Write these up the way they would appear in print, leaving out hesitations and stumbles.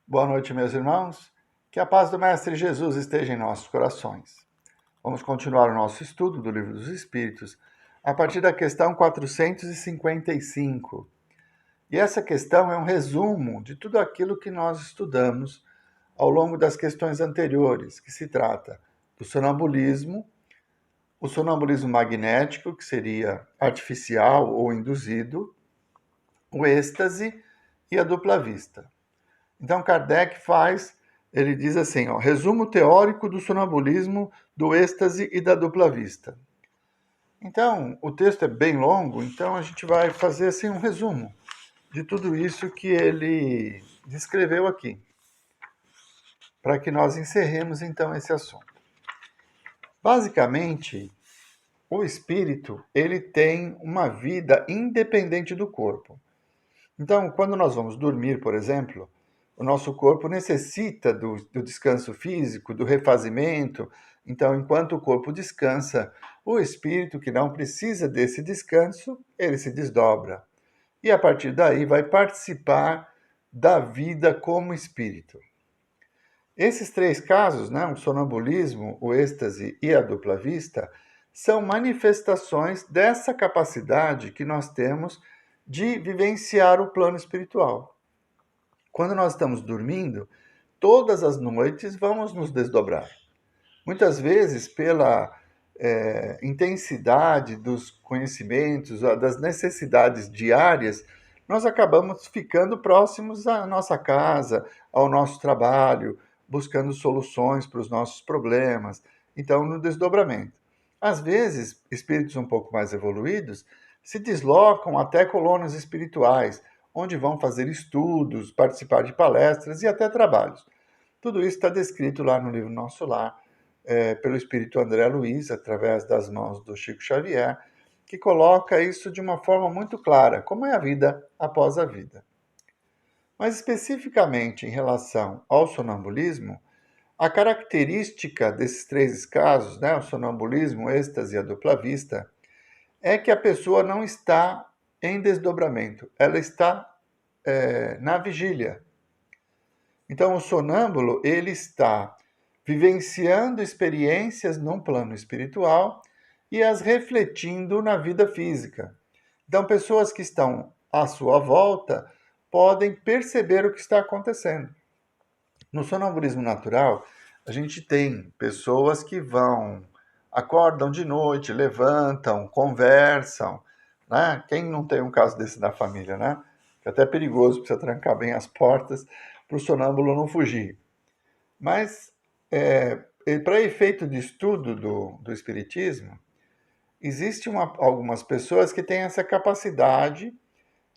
Boa noite, meus irmãos. Que a paz do Mestre Jesus esteja em nossos corações. Vamos continuar o nosso estudo do Livro dos Espíritos a partir da questão 455. E essa questão é um resumo de tudo aquilo que nós estudamos ao longo das questões anteriores, que se trata do sonambulismo, o sonambulismo magnético, que seria artificial ou induzido, o êxtase e a dupla vista. Então, Kardec ele diz assim, resumo teórico do sonambulismo, do êxtase e da dupla vista. Então, o texto é bem longo, então a gente vai fazer assim um resumo de tudo isso que ele descreveu aqui, para que nós encerremos então esse assunto. Basicamente, o espírito, ele tem uma vida independente do corpo. Então, quando nós vamos dormir, por exemplo, o nosso corpo necessita do descanso físico, do refazimento. Então, enquanto o corpo descansa, o espírito, que não precisa desse descanso, ele se desdobra. E a partir daí vai participar da vida como espírito. Esses três casos, né, o sonambulismo, o êxtase e a dupla vista, são manifestações dessa capacidade que nós temos de vivenciar o plano espiritual. Quando nós estamos dormindo, todas as noites vamos nos desdobrar. Muitas vezes, pela intensidade dos conhecimentos, das necessidades diárias, nós acabamos ficando próximos à nossa casa, ao nosso trabalho, buscando soluções para os nossos problemas. Então, no desdobramento. Às vezes, espíritos um pouco mais evoluídos se deslocam até colônias espirituais, onde vão fazer estudos, participar de palestras e até trabalhos. Tudo isso está descrito lá no livro Nosso Lar, pelo espírito André Luiz, através das mãos do Chico Xavier, que coloca isso de uma forma muito clara, como é a vida após a vida. Mas especificamente em relação ao sonambulismo, a característica desses três casos, né, o sonambulismo, o êxtase e a dupla vista, é que a pessoa não está em desdobramento, ela está na vigília. Então, o sonâmbulo, ele está vivenciando experiências num plano espiritual e as refletindo na vida física. Então, pessoas que estão à sua volta podem perceber o que está acontecendo. No sonambulismo natural, a gente tem pessoas que acordam de noite, levantam, conversam, né? Quem não tem um caso desse na família, né? Que é até perigoso, precisa trancar bem as portas para o sonâmbulo não fugir. Mas, para efeito de estudo do Espiritismo, existem algumas pessoas que têm essa capacidade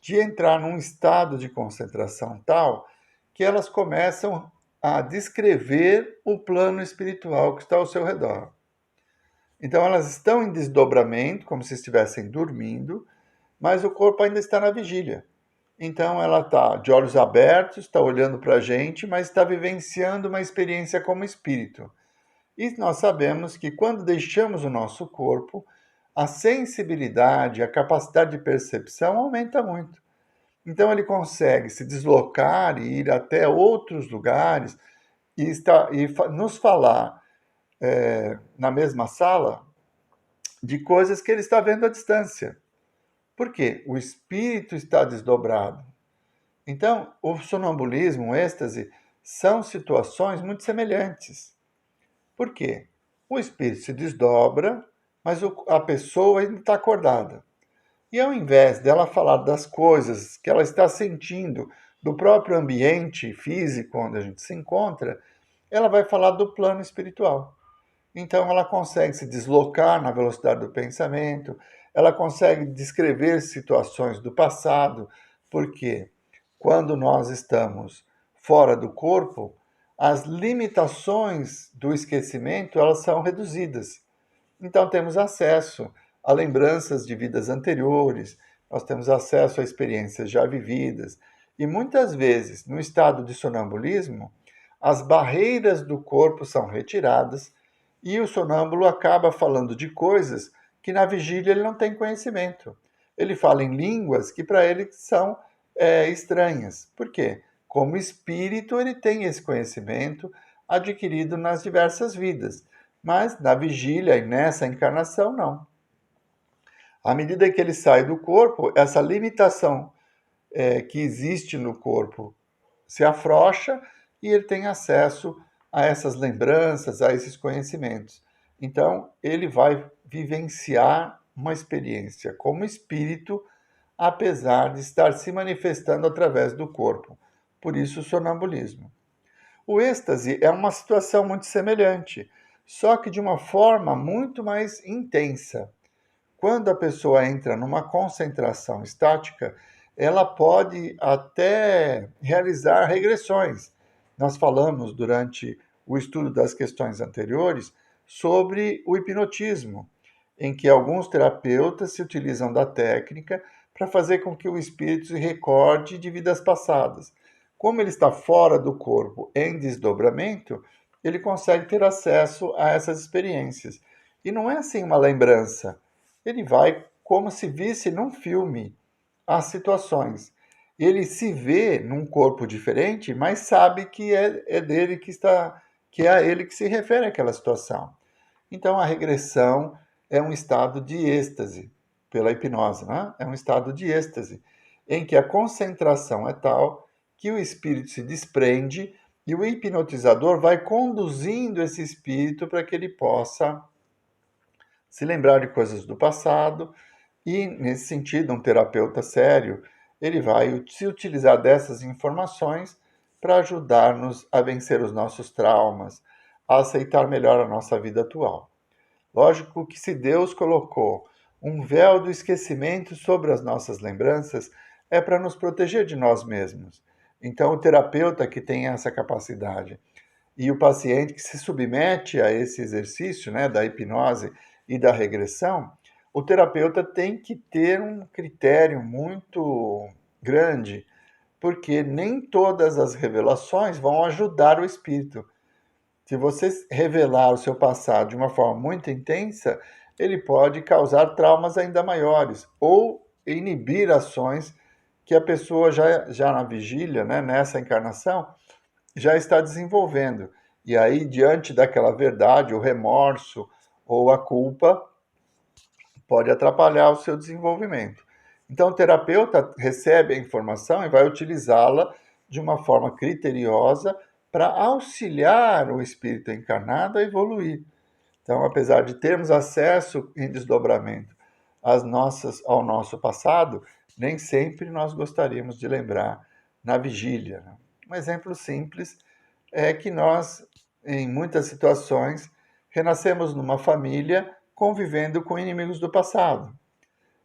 de entrar num estado de concentração tal que elas começam a descrever o plano espiritual que está ao seu redor. Então, elas estão em desdobramento, como se estivessem dormindo, mas o corpo ainda está na vigília. Então, ela está de olhos abertos, está olhando para a gente, mas está vivenciando uma experiência como espírito. E nós sabemos que quando deixamos o nosso corpo, a sensibilidade, a capacidade de percepção aumenta muito. Então, ele consegue se deslocar e ir até outros lugares e nos falar na mesma sala de coisas que ele está vendo à distância. Por quê? O espírito está desdobrado. Então, o sonambulismo, o êxtase, são situações muito semelhantes. Por quê? O espírito se desdobra, mas a pessoa ainda está acordada. E ao invés dela falar das coisas que ela está sentindo, do próprio ambiente físico onde a gente se encontra, ela vai falar do plano espiritual. Então, ela consegue se deslocar na velocidade do pensamento, ela consegue descrever situações do passado, porque quando nós estamos fora do corpo, as limitações do esquecimento elas são reduzidas. Então, temos acesso a lembranças de vidas anteriores, nós temos acesso a experiências já vividas, e muitas vezes, no estado de sonambulismo, as barreiras do corpo são retiradas e o sonâmbulo acaba falando de coisas que na vigília ele não tem conhecimento. Ele fala em línguas que para ele são estranhas. Por quê? Como espírito, ele tem esse conhecimento adquirido nas diversas vidas, mas na vigília e nessa encarnação, não. À medida que ele sai do corpo, essa limitação que existe no corpo se afrouxa e ele tem acesso a essas lembranças, a esses conhecimentos. Então, ele vai vivenciar uma experiência como espírito, apesar de estar se manifestando através do corpo. Por isso, o sonambulismo. O êxtase é uma situação muito semelhante, só que de uma forma muito mais intensa. Quando a pessoa entra numa concentração estática, ela pode até realizar regressões. Nós falamos durante o estudo das questões anteriores sobre o hipnotismo, em que alguns terapeutas se utilizam da técnica para fazer com que o espírito se recorde de vidas passadas. Como ele está fora do corpo em desdobramento, ele consegue ter acesso a essas experiências. E não é assim uma lembrança. Ele vai como se visse num filme as situações. Ele se vê num corpo diferente, mas sabe que é dele que está, que é a ele que se refere àquela situação. Então a regressão é um estado de êxtase pela hipnose, né? É um estado de êxtase em que a concentração é tal que o espírito se desprende e o hipnotizador vai conduzindo esse espírito para que ele possa se lembrar de coisas do passado e, nesse sentido, um terapeuta sério, ele vai se utilizar dessas informações para ajudar-nos a vencer os nossos traumas, a aceitar melhor a nossa vida atual. Lógico que se Deus colocou um véu do esquecimento sobre as nossas lembranças, é para nos proteger de nós mesmos. Então, o terapeuta que tem essa capacidade e o paciente que se submete a esse exercício, né, da hipnose e da regressão, o terapeuta tem que ter um critério muito grande, porque nem todas as revelações vão ajudar o espírito. Se você revelar o seu passado de uma forma muito intensa, ele pode causar traumas ainda maiores ou inibir ações que a pessoa já na vigília, né, nessa encarnação, já está desenvolvendo. E aí, diante daquela verdade, o remorso ou a culpa pode atrapalhar o seu desenvolvimento. Então, o terapeuta recebe a informação e vai utilizá-la de uma forma criteriosa para auxiliar o espírito encarnado a evoluir. Então, apesar de termos acesso em desdobramento ao nosso passado, nem sempre nós gostaríamos de lembrar na vigília. Um exemplo simples é que nós, em muitas situações, renascemos numa família convivendo com inimigos do passado.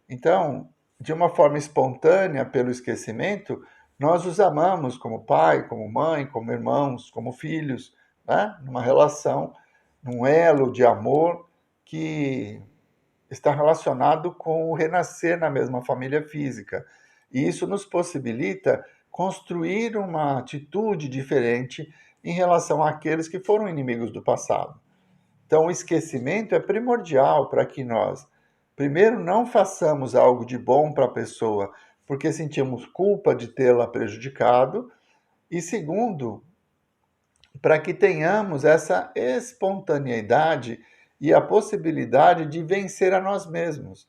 Então, de uma forma espontânea, pelo esquecimento, nós os amamos como pai, como mãe, como irmãos, como filhos, né? Numa relação, num elo de amor que está relacionado com o renascer na mesma família física. E isso nos possibilita construir uma atitude diferente em relação àqueles que foram inimigos do passado. Então, o esquecimento é primordial para que nós, primeiro, não façamos algo de bom para a pessoa porque sentimos culpa de tê-la prejudicado, e segundo, para que tenhamos essa espontaneidade e a possibilidade de vencer a nós mesmos.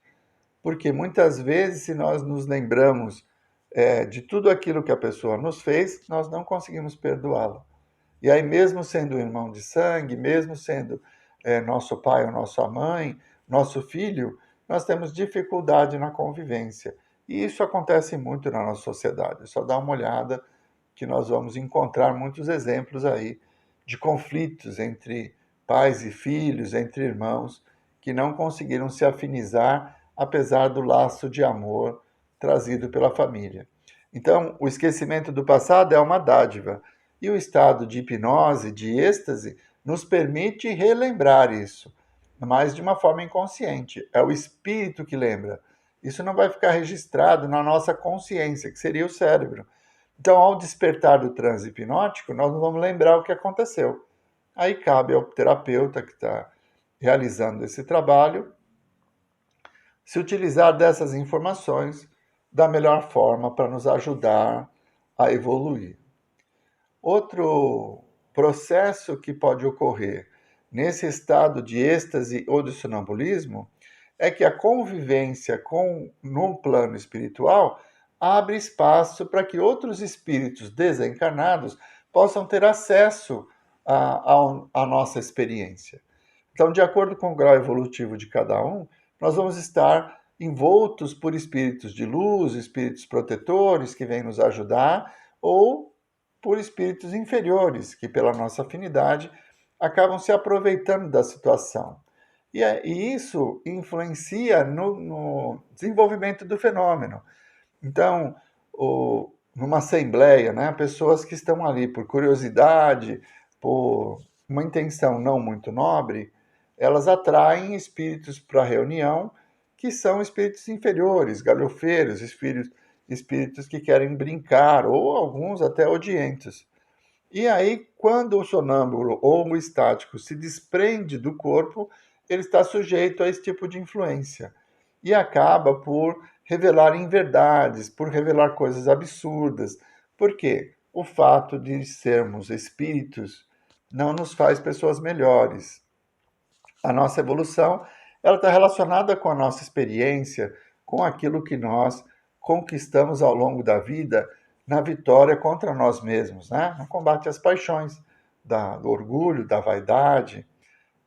Porque muitas vezes, se nós nos lembramos de tudo aquilo que a pessoa nos fez, nós não conseguimos perdoá-la. E aí, mesmo sendo irmão de sangue, mesmo sendo nosso pai ou nossa mãe, nosso filho, nós temos dificuldade na convivência. E isso acontece muito na nossa sociedade. Só dá uma olhada que nós vamos encontrar muitos exemplos aí de conflitos entre pais e filhos, entre irmãos, que não conseguiram se afinizar apesar do laço de amor trazido pela família. Então, o esquecimento do passado é uma dádiva, e o estado de hipnose, de êxtase, nos permite relembrar isso, mas de uma forma inconsciente. É o espírito que lembra. Isso não vai ficar registrado na nossa consciência, que seria o cérebro. Então, ao despertar do transe hipnótico, nós não vamos lembrar o que aconteceu. Aí cabe ao terapeuta que está realizando esse trabalho se utilizar dessas informações da melhor forma para nos ajudar a evoluir. Outro processo que pode ocorrer nesse estado de êxtase ou de sonambulismo é que a convivência no plano espiritual abre espaço para que outros espíritos desencarnados possam ter acesso à nossa experiência. Então, de acordo com o grau evolutivo de cada um, nós vamos estar envoltos por espíritos de luz, espíritos protetores que vêm nos ajudar, ou por espíritos inferiores que, pela nossa afinidade, acabam se aproveitando da situação. E isso influencia no desenvolvimento do fenômeno. Então, numa assembleia, né, pessoas que estão ali por curiosidade, por uma intenção não muito nobre, elas atraem espíritos para a reunião que são espíritos inferiores, galhofeiros, espíritos que querem brincar, ou alguns até odientos. E aí, quando o sonâmbulo ou o estático se desprende do corpo, ele está sujeito a esse tipo de influência e acaba por revelar inverdades, por revelar coisas absurdas. Por quê? O fato de sermos espíritos não nos faz pessoas melhores. A nossa evolução, ela está relacionada com a nossa experiência, com aquilo que nós conquistamos ao longo da vida na vitória contra nós mesmos, né? No combate às paixões, do orgulho, da vaidade.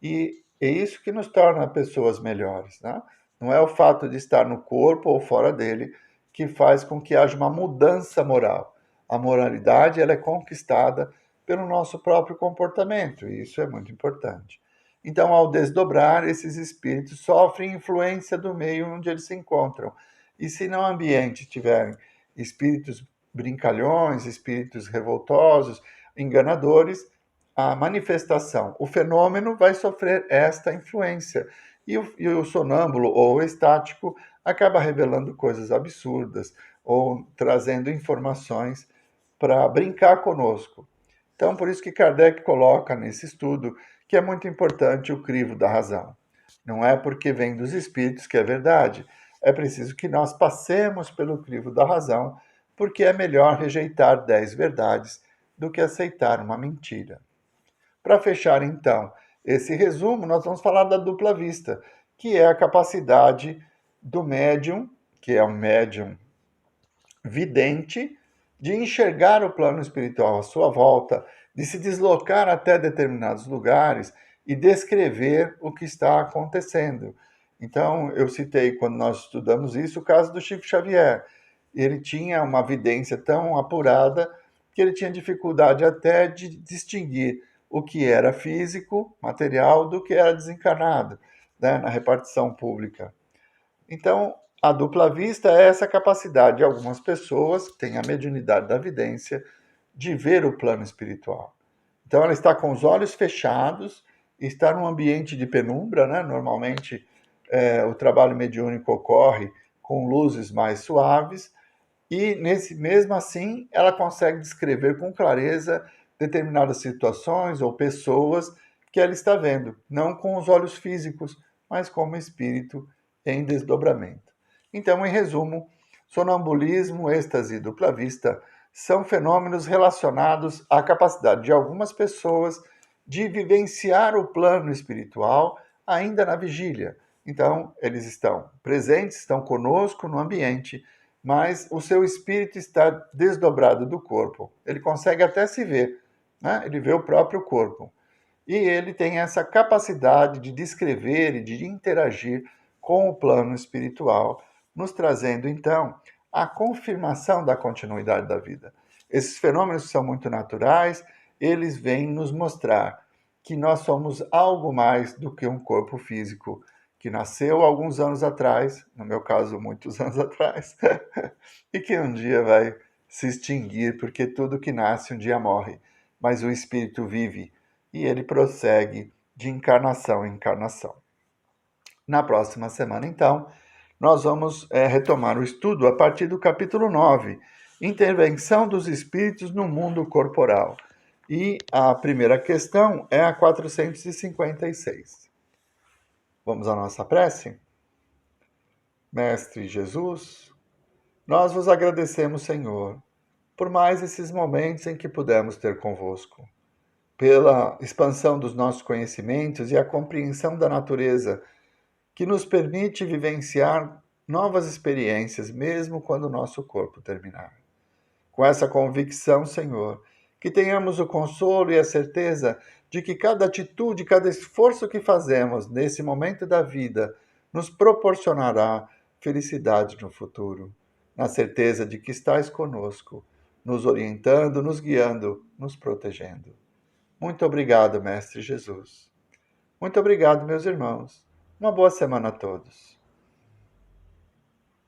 E é isso que nos torna pessoas melhores, né? Não é o fato de estar no corpo ou fora dele que faz com que haja uma mudança moral. A moralidade, ela é conquistada pelo nosso próprio comportamento, e isso é muito importante. Então, ao desdobrar, esses espíritos sofrem influência do meio onde eles se encontram. E se no ambiente tiverem espíritos brincalhões, espíritos revoltosos, enganadores, a manifestação, o fenômeno vai sofrer esta influência. E o sonâmbulo ou o estático acaba revelando coisas absurdas ou trazendo informações para brincar conosco. Então, por isso que Kardec coloca nesse estudo que é muito importante o crivo da razão. Não é porque vem dos espíritos que é verdade. É preciso que nós passemos pelo crivo da razão, porque é melhor rejeitar 10 verdades do que aceitar uma mentira. Para fechar, então, esse resumo, nós vamos falar da dupla vista, que é a capacidade do médium, que é um médium vidente, de enxergar o plano espiritual à sua volta, de se deslocar até determinados lugares e descrever o que está acontecendo. Então, eu citei, quando nós estudamos isso, o caso do Chico Xavier. Ele tinha uma vidência tão apurada que ele tinha dificuldade até de distinguir o que era físico, material, do que era desencarnado, né, na repartição pública. Então, a dupla vista é essa capacidade de algumas pessoas que têm a mediunidade da vidência de ver o plano espiritual. Então, ela está com os olhos fechados, está num ambiente de penumbra, né? Normalmente, o trabalho mediúnico ocorre com luzes mais suaves, e mesmo assim, ela consegue descrever com clareza determinadas situações ou pessoas que ela está vendo, não com os olhos físicos, mas como espírito em desdobramento. Então, em resumo, sonambulismo, êxtase e dupla vista são fenômenos relacionados à capacidade de algumas pessoas de vivenciar o plano espiritual ainda na vigília. Então, eles estão presentes, estão conosco no ambiente, mas o seu espírito está desdobrado do corpo. Ele consegue até se ver, né? Ele vê o próprio corpo. E ele tem essa capacidade de descrever e de interagir com o plano espiritual, nos trazendo então a confirmação da continuidade da vida. Esses fenômenos são muito naturais, eles vêm nos mostrar que nós somos algo mais do que um corpo físico que nasceu alguns anos atrás, no meu caso, muitos anos atrás, e que um dia vai se extinguir, porque tudo que nasce um dia morre, mas o espírito vive e ele prossegue de encarnação em encarnação. Na próxima semana, então, nós vamos retomar o estudo a partir do capítulo 9, Intervenção dos Espíritos no Mundo Corporal. E a primeira questão é a 456. Vamos à nossa prece? Mestre Jesus, nós vos agradecemos, Senhor, por mais esses momentos em que pudemos ter convosco, pela expansão dos nossos conhecimentos e a compreensão da natureza, que nos permite vivenciar novas experiências, mesmo quando o nosso corpo terminar. Com essa convicção, Senhor, que tenhamos o consolo e a certeza de que cada atitude, cada esforço que fazemos nesse momento da vida nos proporcionará felicidade no futuro, na certeza de que estás conosco, nos orientando, nos guiando, nos protegendo. Muito obrigado, Mestre Jesus. Muito obrigado, meus irmãos. Uma boa semana a todos.